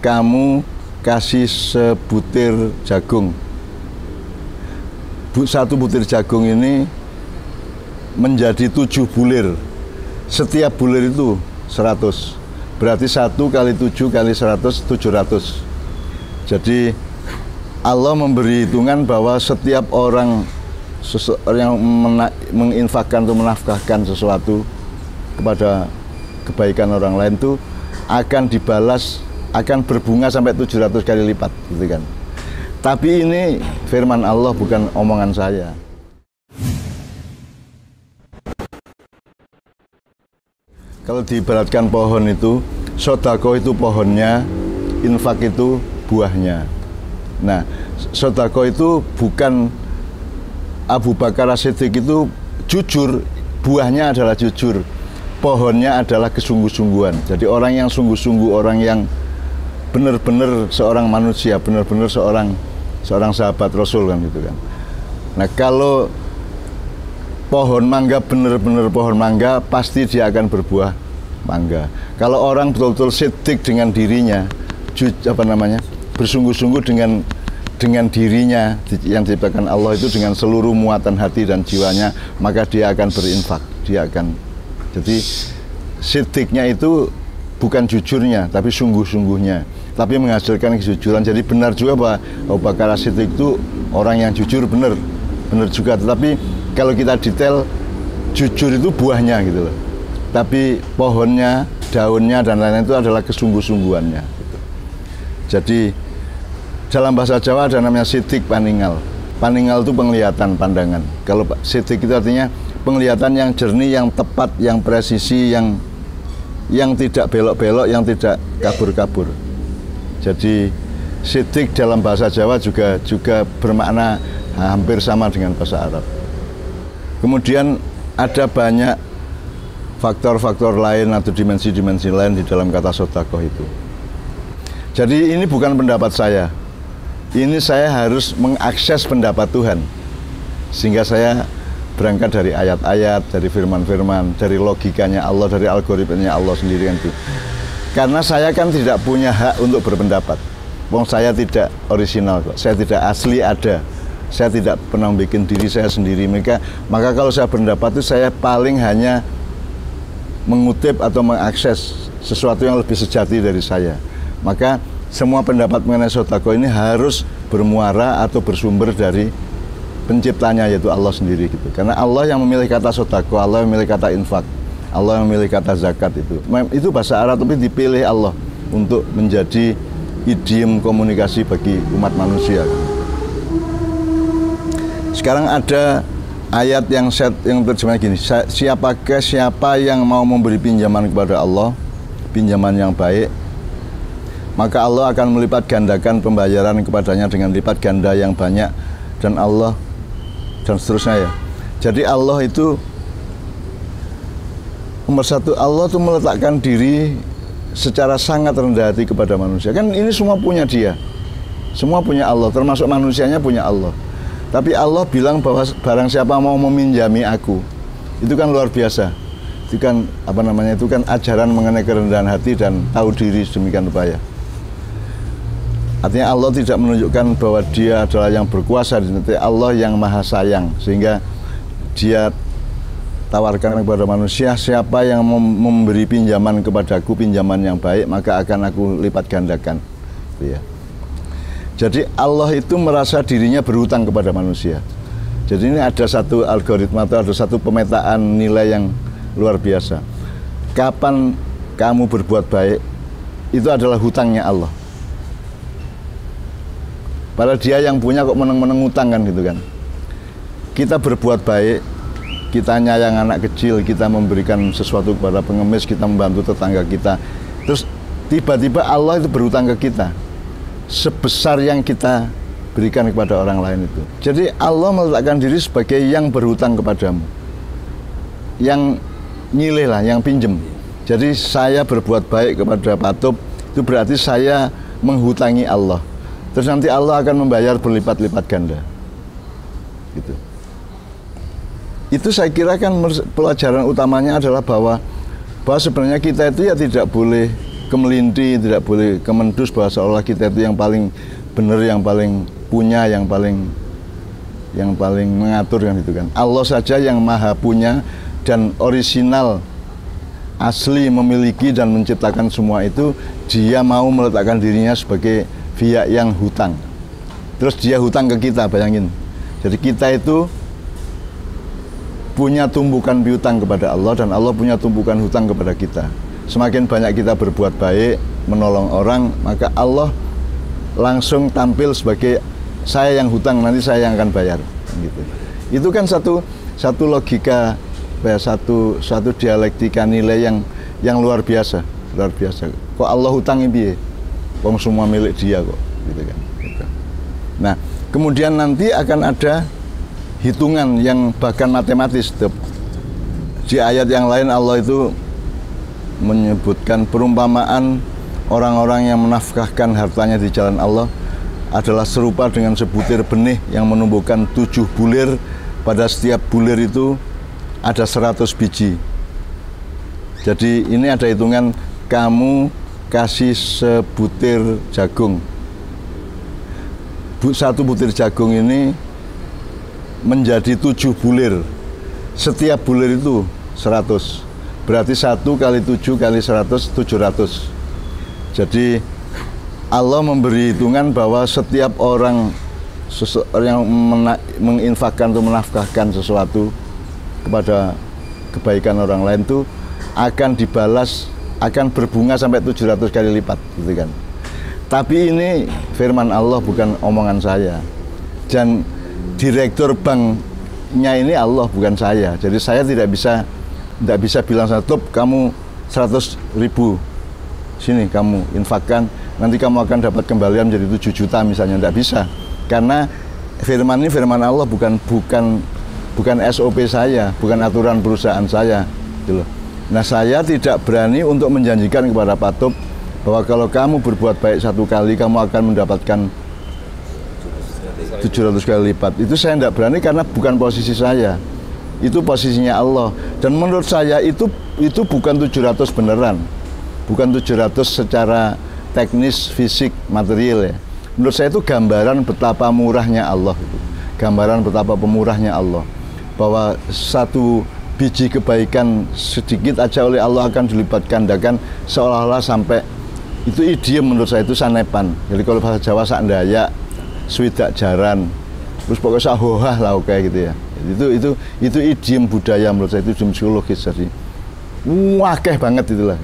kamu kasih sebutir jagung. Satu butir jagung ini menjadi 7 bulir. Setiap bulir itu 100. Berarti 1 kali 7 kali 100, 700. Jadi Allah memberi hitungan bahwa setiap orang yang menginfakkan atau menafkahkan sesuatu kepada kebaikan orang lain itu akan dibalas, akan berbunga sampai 700 kali lipat, gitu kan. Tapi ini firman Allah, bukan omongan saya. Kalau diibaratkan pohon itu, sodako itu pohonnya, infak itu buahnya. Nah, sodako itu bukan Abu Bakar As-Siddiq itu jujur, buahnya adalah jujur, pohonnya adalah kesungguh-sungguhan. Jadi orang yang sungguh-sungguh, orang yang benar-benar seorang manusia, benar-benar seorang sahabat Rasul, kan gitu kan. Nah, kalau pohon mangga benar-benar pohon mangga, pasti dia akan berbuah mangga. Kalau orang betul-betul siddiq dengan dirinya, bersungguh-sungguh dengan dirinya yang diciptakan Allah itu, dengan seluruh muatan hati dan jiwanya, maka dia akan berinfak. Jadi siddiqnya itu bukan jujurnya, tapi sungguh-sungguhnya, tapi menghasilkan kejujuran. Jadi benar juga bahwa Abu Bakar As-Siddiq itu orang yang jujur, benar juga. Tetapi kalau kita detail, jujur itu buahnya gitu loh. Tapi pohonnya, daunnya dan lain-lain itu adalah kesungguh-sungguhannya. Gitu. Jadi dalam bahasa Jawa ada namanya sidik paningal. Paningal itu penglihatan, pandangan. Kalau sidik itu artinya penglihatan yang jernih, yang tepat, yang presisi, yang tidak belok-belok, yang tidak kabur-kabur. Jadi sidik dalam bahasa Jawa juga bermakna hampir sama dengan bahasa Arab. Kemudian ada banyak faktor-faktor lain atau dimensi-dimensi lain di dalam kata sodakoh itu. Jadi ini bukan pendapat saya. Ini saya harus mengakses pendapat Tuhan. Sehingga saya berangkat dari ayat-ayat, dari firman-firman, dari logikanya Allah, dari algoritmanya Allah sendiri kan itu. Karena saya kan tidak punya hak untuk berpendapat. Wong saya tidak orisinal kok. Saya tidak asli ada. Saya tidak pernah bikin diri saya sendiri. Maka kalau saya berpendapat itu saya paling hanya mengutip atau mengakses sesuatu yang lebih sejati dari saya. Maka semua pendapat mengenai sodako ini harus bermuara atau bersumber dari penciptanya, yaitu Allah sendiri gitu. Karena Allah yang memilih kata sodako, Allah yang memilih kata infak, Allah yang memilih kata zakat itu. Itu bahasa Arab tapi dipilih Allah untuk menjadi idiom komunikasi bagi umat manusia. Sekarang ada ayat yang terjemahnya gini, siapa yang mau memberi pinjaman kepada Allah, pinjaman yang baik, maka Allah akan melipat gandakan pembayaran kepadanya dengan lipat ganda yang banyak, dan Allah dan seterusnya ya. Jadi Allah itu nomor satu, Allah itu meletakkan diri secara sangat rendah hati kepada manusia. Kan ini semua punya dia, semua punya Allah, termasuk manusianya punya Allah. Tapi Allah bilang bahwa barang siapa mau meminjami aku, itu kan luar biasa. Itu kan itu kan ajaran mengenai kerendahan hati dan tahu diri sedemikian rupa ya. Artinya Allah tidak menunjukkan bahwa dia adalah yang berkuasa, tapi Allah yang maha sayang, sehingga dia tawarkan kepada manusia, siapa yang memberi pinjaman kepadaku, pinjaman yang baik, maka akan aku lipat gandakan. Ya. Jadi Allah itu merasa dirinya berhutang kepada manusia. Jadi ini ada satu algoritma atau ada satu pemetaan nilai yang luar biasa. Kapan kamu berbuat baik, itu adalah hutangnya Allah. Padahal dia yang punya kok meneng-meneng hutang kan gitu kan. Kita berbuat baik, kita nyayang anak kecil, kita memberikan sesuatu kepada pengemis, kita membantu tetangga kita. Terus tiba-tiba Allah itu berhutang ke kita sebesar yang kita berikan kepada orang lain itu. Jadi Allah meletakkan diri sebagai yang berhutang kepadamu, yang nyilih lah, yang pinjem. Jadi saya berbuat baik kepada Patub, itu berarti saya menghutangi Allah. Terus nanti Allah akan membayar berlipat-lipat ganda. Gitu. Itu saya kira kan pelajaran utamanya adalah bahwa sebenarnya kita itu ya tidak boleh kemelinti, tidak boleh kemendus bahwa seolah kita itu yang paling benar, yang paling punya, yang paling mengatur kan itu kan. Allah saja yang maha punya dan orisinal, asli, memiliki dan menciptakan semua itu. Dia mau meletakkan dirinya sebagai pihak yang hutang. Terus dia hutang ke kita, bayangin. Jadi kita itu punya tumpukan piutang kepada Allah dan Allah punya tumpukan hutang kepada kita. Semakin banyak kita berbuat baik, menolong orang, maka Allah langsung tampil sebagai saya yang hutang, nanti saya yang akan bayar gitu. Itu kan satu logika, satu dialektika nilai yang luar biasa. Kok Allah hutangi piye? Wong semua milik dia kok, gitu kan. Nah, kemudian nanti akan ada hitungan yang bahkan matematis. Di ayat yang lain Allah itu menyebutkan perumpamaan orang-orang yang menafkahkan hartanya di jalan Allah adalah serupa dengan sebutir benih yang menumbuhkan 7 bulir. Pada setiap bulir itu ada 100 biji. Jadi ini ada hitungan, kamu kasih sebutir jagung. Satu butir jagung ini menjadi 7 bulir. Setiap bulir itu 100. Berarti 1 kali 7 kali 100, 700. Jadi Allah memberi hitungan bahwa setiap orang yang menginfakkan atau menafkahkan sesuatu kepada kebaikan orang lain itu akan dibalas, akan berbunga sampai 700 kali lipat, gitu kan. Tapi ini firman Allah, bukan omongan saya. Dan direktur banknya ini Allah, bukan saya. Jadi saya tidak bisa bilang satu, kamu 100.000 sini kamu infakkan, nanti kamu akan dapat kembalian menjadi 7 juta misalnya. Tidak bisa, karena firman ini firman Allah, bukan SOP saya, bukan aturan perusahaan saya gitu loh. Nah, saya tidak berani untuk menjanjikan kepada Pak Top bahwa kalau kamu berbuat baik 1 kali kamu akan mendapatkan 700 kali lipat. Itu saya tidak berani karena bukan posisi saya. Itu posisinya Allah. Dan menurut saya itu bukan 700 beneran. Bukan 700 secara teknis, fisik, material ya. Menurut saya itu gambaran betapa murahnya Allah itu. Gambaran betapa pemurahnya Allah. Bahwa satu biji kebaikan sedikit aja oleh Allah akan dilipat gandakan seolah-olah sampai, itu idiom menurut saya, itu sanepan. Jadi kalau bahasa Jawa sak Ndayak, swidak jaran, terus pokoknya sahohah lah kayak gitu ya. Itu idiom budaya menurut saya, itu idiom psikologis. Jadi wakeh banget itulah.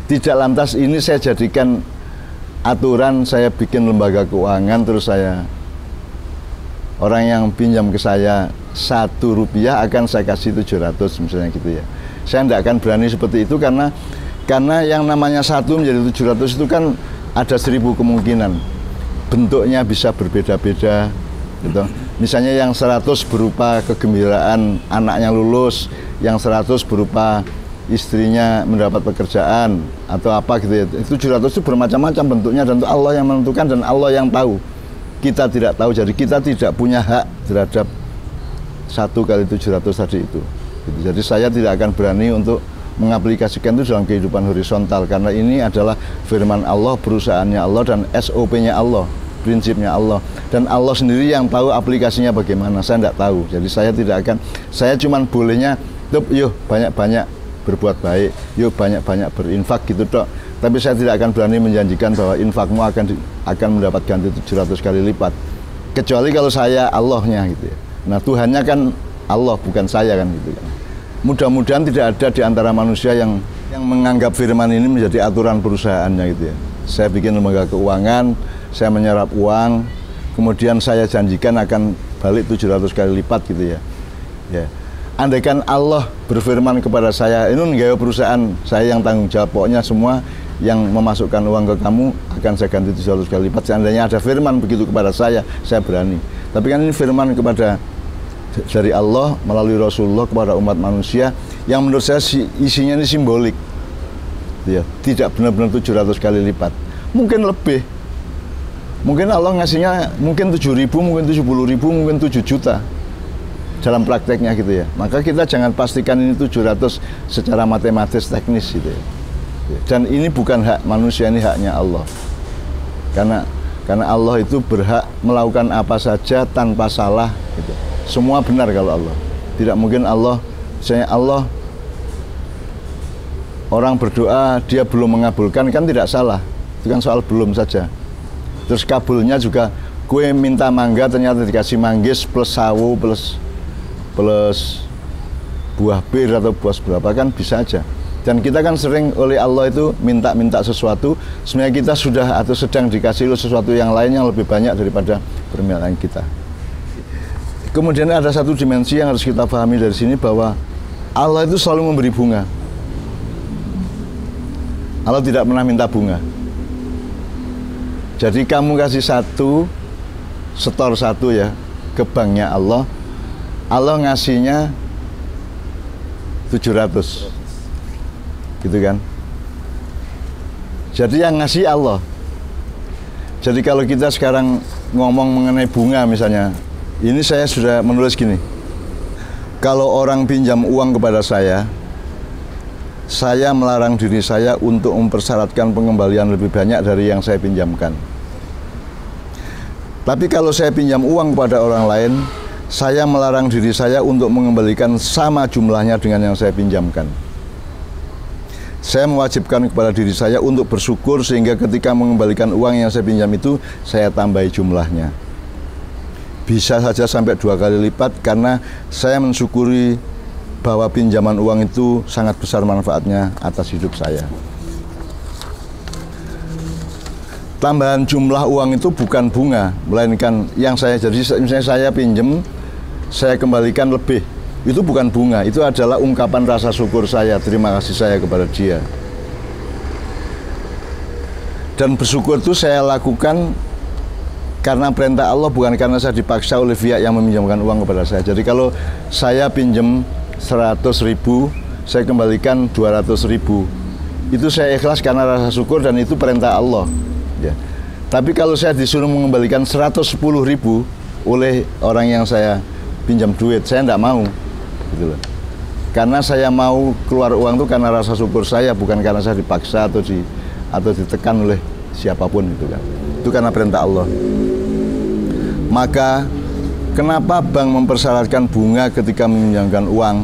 Tidak lantas ini saya jadikan aturan, saya bikin lembaga keuangan, terus orang yang pinjam ke saya 1 rupiah akan saya kasih 700 misalnya gitu ya. Saya tidak akan berani seperti itu karena yang namanya 1 menjadi 700 itu kan ada 1000 kemungkinan. Bentuknya bisa berbeda-beda gitu. Misalnya yang 100 berupa kegembiraan anaknya lulus, yang 100 berupa istrinya mendapat pekerjaan atau apa gitu ya. Itu 700 itu bermacam-macam bentuknya dan itu Allah yang menentukan dan Allah yang tahu. Kita tidak tahu, jadi kita tidak punya hak terhadap 1 kali 700 tadi itu. Jadi saya tidak akan berani untuk mengaplikasikan itu dalam kehidupan horizontal karena ini adalah firman Allah, perusahaannya Allah dan SOP-nya Allah, prinsipnya Allah. Dan Allah sendiri yang tahu aplikasinya bagaimana, saya tidak tahu. Jadi saya tidak akan, saya cuman bolehnya yuk banyak-banyak berbuat baik, yuk banyak-banyak berinfak gitu dok. Tapi saya tidak akan berani menjanjikan bahwa infakmu akan mendapat ganti 700 kali lipat. Kecuali kalau saya Allahnya gitu ya. Nah Tuhannya kan Allah, bukan saya kan gitu kan. Mudah-mudahan tidak ada di antara manusia yang menganggap firman ini menjadi aturan perusahaannya gitu ya. Saya bikin lembaga keuangan, saya menyerap uang, kemudian saya janjikan akan balik 700 kali lipat gitu ya. Ya. Andaikan Allah berfirman kepada saya, ini nggak perusahaan saya yang tanggung jawab, pokoknya semua yang memasukkan uang ke kamu akan saya ganti 700 kali lipat. Seandainya ada firman begitu kepada saya berani. Tapi kan ini firman dari Allah melalui Rasulullah kepada umat manusia yang menurut saya isinya ini simbolik. Ya, tidak benar-benar 700 kali lipat. Mungkin lebih. Mungkin Allah ngasihnya mungkin 7.000, mungkin 70.000, mungkin 7 juta. Dalam prakteknya gitu ya. Maka kita jangan pastikan ini 700 secara matematis teknis gitu ya. Dan ini bukan hak manusia, ini haknya Allah. Karena Allah itu berhak melakukan apa saja tanpa salah gitu. Semua benar kalau Allah. Tidak mungkin Allah, misalnya Allah, orang berdoa dia belum mengabulkan, kan tidak salah. Itu kan soal belum saja. Terus kabulnya juga, kue minta mangga ternyata dikasih manggis plus sawo plus buah bir atau buah berapa, kan bisa aja. Dan kita kan sering oleh Allah itu minta sesuatu, sebenarnya kita sudah atau sedang dikasih sesuatu yang lain yang lebih banyak daripada permintaan kita. Kemudian ada satu dimensi yang harus kita pahami dari sini, bahwa Allah itu selalu memberi bunga. Allah tidak pernah minta bunga. Jadi kamu kasih setor satu ya ke banknya Allah, Allah ngasihnya 700. Gitu kan. Jadi yang ngasih Allah. Jadi kalau kita sekarang ngomong mengenai bunga misalnya, ini saya sudah menulis gini, kalau orang pinjam uang kepada saya melarang diri saya untuk mempersyaratkan pengembalian lebih banyak dari yang saya pinjamkan. Tapi kalau saya pinjam uang kepada orang lain, saya melarang diri saya untuk mengembalikan sama jumlahnya dengan yang saya pinjamkan. Saya mewajibkan kepada diri saya untuk bersyukur, sehingga ketika mengembalikan uang yang saya pinjam itu, saya tambahi jumlahnya. Bisa saja sampai 2 kali lipat, karena saya mensyukuri bahwa pinjaman uang itu sangat besar manfaatnya atas hidup saya. Tambahan jumlah uang itu bukan bunga, melainkan yang saya, jadi misalnya saya pinjam, saya kembalikan lebih. Itu bukan bunga, itu adalah ungkapan rasa syukur saya, terima kasih saya kepada dia. Dan bersyukur itu saya lakukan karena perintah Allah, bukan karena saya dipaksa oleh pihak yang meminjamkan uang kepada saya. Jadi kalau saya pinjam 100.000, saya kembalikan 200.000, itu saya ikhlas karena rasa syukur dan itu perintah Allah ya. Tapi kalau saya disuruh mengembalikan 110.000 oleh orang yang saya pinjam duit, saya tidak mau gitu loh. Karena saya mau keluar uang itu karena rasa syukur saya, bukan karena saya dipaksa atau ditekan oleh siapapun gitu kan. Itu karena perintah Allah. Maka kenapa bank mempersyaratkan bunga ketika meminjamkan uang?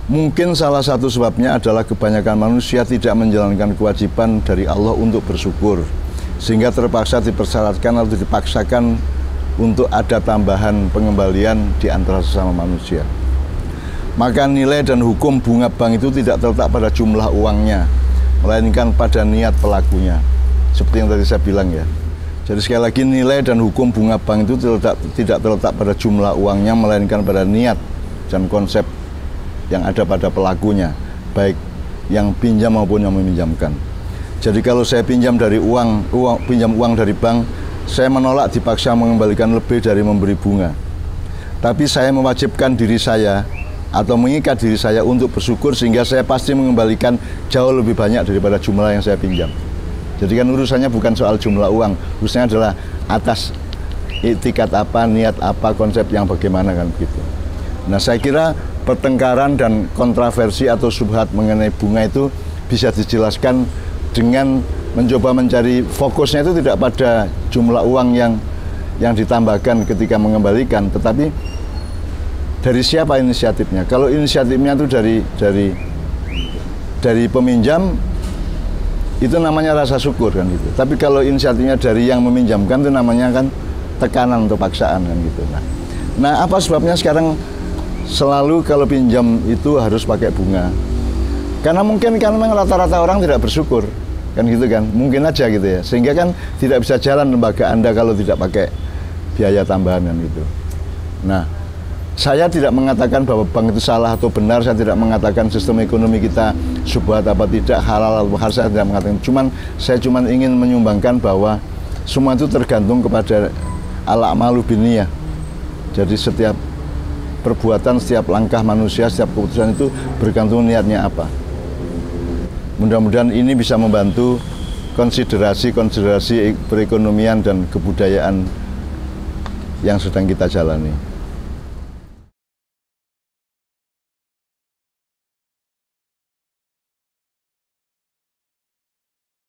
Mungkin salah satu sebabnya adalah kebanyakan manusia tidak menjalankan kewajiban dari Allah untuk bersyukur, sehingga terpaksa dipersyaratkan atau dipaksakan untuk ada tambahan pengembalian di antara sesama manusia. Maka nilai dan hukum bunga bank itu tidak terletak pada jumlah uangnya, melainkan pada niat pelakunya. Seperti yang tadi saya bilang ya. Jadi sekali lagi, nilai dan hukum bunga bank itu tidak terletak pada jumlah uangnya, melainkan pada niat dan konsep yang ada pada pelakunya, baik yang pinjam maupun yang meminjamkan. Jadi kalau saya pinjam uang dari bank, saya menolak dipaksa mengembalikan lebih dari memberi bunga. Tapi saya mewajibkan diri saya atau mengikat diri saya untuk bersyukur, sehingga saya pasti mengembalikan jauh lebih banyak daripada jumlah yang saya pinjam. Jadi kan urusannya bukan soal jumlah uang, urusannya adalah atas itikat apa, niat apa, konsep yang bagaimana kan begitu. Nah saya kira pertengkaran dan kontroversi atau syubhat mengenai bunga itu bisa dijelaskan dengan mencoba mencari fokusnya itu tidak pada jumlah uang yang ditambahkan ketika mengembalikan, tetapi dari siapa inisiatifnya. Kalau inisiatifnya itu dari peminjam, itu namanya rasa syukur kan gitu. Tapi kalau inisiatifnya dari yang meminjamkan, itu namanya kan tekanan atau paksaan kan gitu. Nah apa sebabnya sekarang selalu kalau pinjam itu harus pakai bunga? Karena mungkin kan memang rata-rata orang tidak bersyukur kan gitu kan, mungkin aja gitu ya, sehingga kan tidak bisa jalan lembaga Anda kalau tidak pakai biaya tambahan kan gitu. Nah saya tidak mengatakan bahwa bank itu salah atau benar, saya tidak mengatakan sistem ekonomi kita syubhat apa tidak, halal atau haram, saya tidak mengatakan. Saya cuma ingin menyumbangkan bahwa semua itu tergantung kepada al-a'malu binniyah. Jadi setiap perbuatan, setiap langkah manusia, setiap keputusan itu bergantung niatnya apa. Mudah-mudahan ini bisa membantu konsiderasi perekonomian dan kebudayaan yang sedang kita jalani.